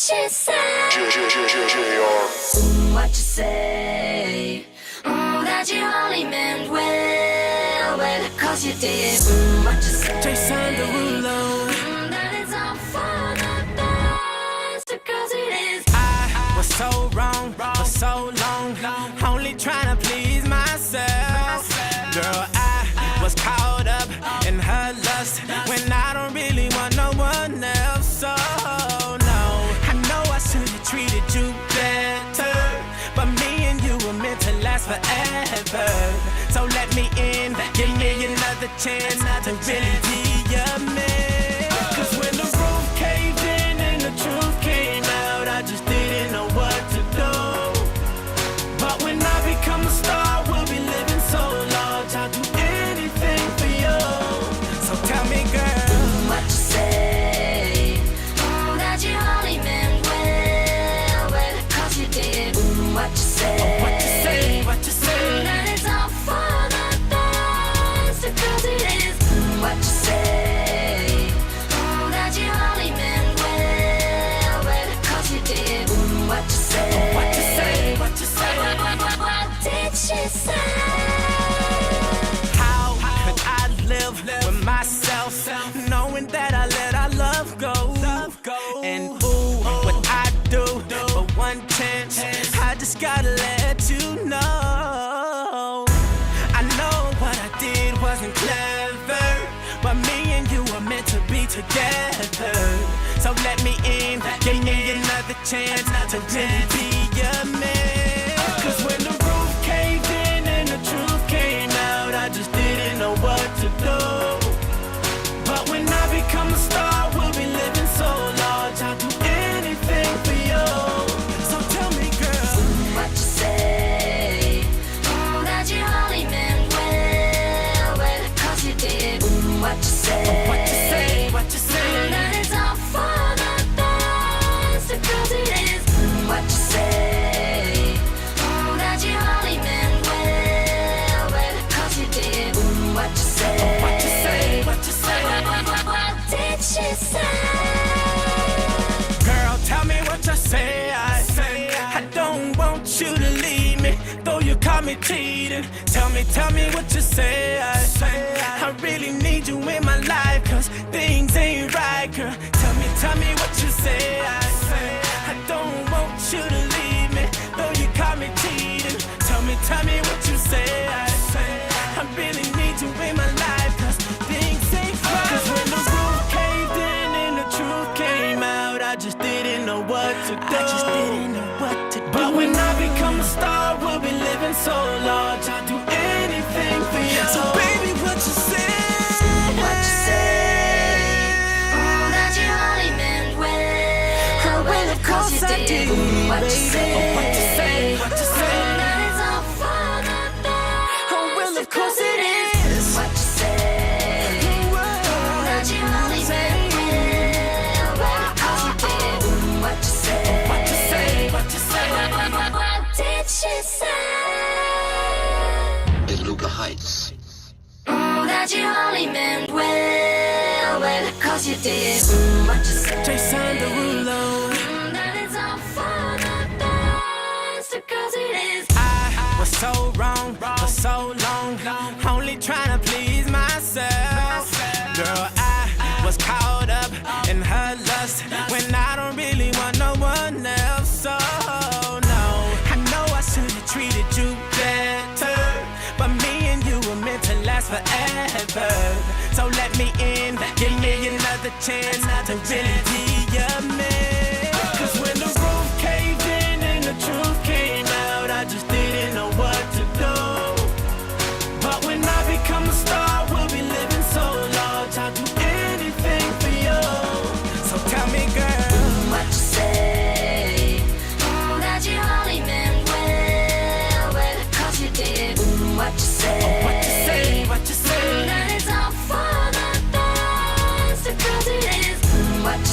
she say? What you say? That you only meant well, cause you did. What you say? Jason Derulo. That it's all for the best, cause it is. I was so wrong for so long, only trying to please myself. Girl, I was caught up in her lust when I don't really want no one else. So no, I know I should have treated you better, but me and you were meant to last forever. So let me in, give me another chance to really be your man. Cause when the roof caved in and the truth came out, I just didn't know what to do. But when I become a star, we'll be living so large, I'll do anything for you. So tell me, girl, What you say? That you only meant well, cause you did. What you say? what you say, what you say. That it's all for the best, cause it is. What you say? That you only meant well, cause you did. What you say? What you say, what you say. What did she say? How could I live with myself, knowing that I let our love go? And ooh, what I do for one chance, I just gotta let you know. I know what I did wasn't clever, but me and you were meant to be together. So let me in, give me another chance to really be your man. Cause when the roof caved in and the truth came out, I just didn't know what to do. But when I become a star, we'll be living so large, I'll do anything for you. So tell me, girl, What you say? That you only meant well, cause you did. What you say? what you say, what you say. That it's all for the best, cause it is. What you say? That you only meant well, cause you did. What you say? What you say, what you say. What did she say? Girl, tell me what you say. I don't want you to leave me, though you caught me cheating. Tell me what you say. I really need you in my life, cause things ain't right, girl. Tell me what you say. I don't want you to leave me, though you caught me cheating. Tell me what you say. I really need you in my life, cause things ain't right. Cause when the roof caved in and the truth came out, I just didn't know what to do. But when I become a star, we'll be living so large, I'll do anything for you. So baby, what you say? What you say? That you only meant well, of course you did. What you say? What you say? What you say? That it's all for the best. Oh, well, of course it is. What you say? That you only meant well, of course you did. What you say? What you say? What you say? What did she say? Beluga Heights. That you only meant well, cause you did. What you say? Jason Derulo. That it's all for the best, cause it is. I was so wrong for so long, only trying to please myself. Girl, I was caught up in her lust when I don't really want no one else. So no, I know I should have treated you better, but me and you were meant to last forever. So let me in, give me another chance to really be your man. Cause when the roof caved in and the truth came out, I just didn't know what to do. But when I become a star, we'll be living so large, I'll do anything for you. So tell me, girl, What you say? That you only meant well, cause you did. What you say? what you say, what you say. That it's all for the best, cause it is. What you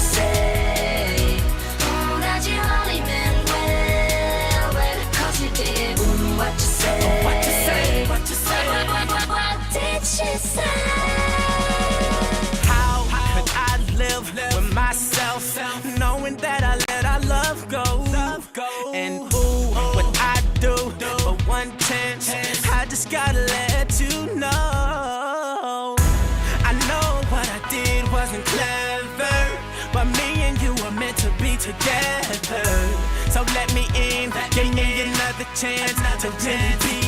chance to really be